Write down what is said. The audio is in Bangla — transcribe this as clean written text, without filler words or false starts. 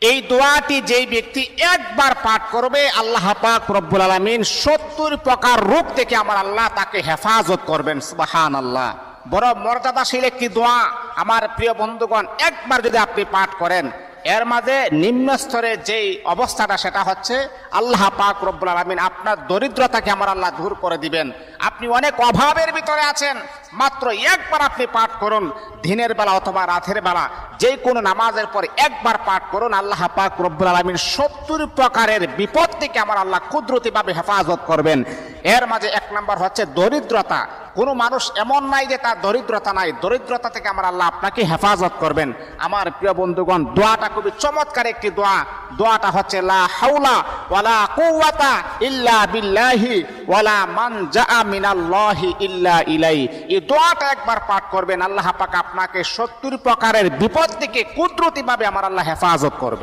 এই দোয়াটি যেই ব্যক্তি একবার পাঠ করবে, আল্লাহ পাক রব্বুল আলামিন 70 প্রকার রোগ থেকে আমার আল্লাহ তাকে হেফাজত করবেন। সুবহানাল্লাহ। বড় মর্যাদাশীল একটি দোয়া আমার প্রিয় বন্ধুগণ। একবার যদি আপনি পাঠ করেন, এর মাঝে নিম্ন স্তরের যেই অবস্থাটা সেটা হচ্ছে আল্লাহ পাক রব্বুল আলামিন আপনার দরিদ্রতাকে আমার আল্লাহ দূর করে দিবেন। আপনি অনেক অভাবের ভিতরে আছেন, মাত্র একবার আপনি পাঠ করুন, দিনের বেলা অথবা রাতের বেলা যে কোনো নামাজের পরে একবার পাঠ করুন, আল্লাহ পাক রব্বুল আলামিন 70 প্রকারের বিপদ থেকে আমার আল্লাহ কুদরতিভাবে হেফাজত করবেন। এর মাঝে এক নম্বর হচ্ছে দরিদ্রতা। কোনো মানুষ এমন নাই যে তার দরিদ্রতা নাই, দরিদ্রতা থেকে আমার আল্লাহ আপনাকে হেফাজত করবেন। আমার প্রিয় বন্ধুগণ, দোয়াটা খুবই চমৎকার একটি দোয়া। দোয়াটা হচ্ছে লা হাওলা ওয়ালা কুওয়াতা ইল্লা বিল্লাহি ওয়ালা মানজা মিনাল্লাহি ইল্লা ইলাইহি। এই দোয়াটা একবার পাঠ করবেন, আল্লাহ পাক আপনাকে 70 প্রকারের বিপদ থেকে কুদরতিভাবে আমার আল্লাহ হেফাজত করবে।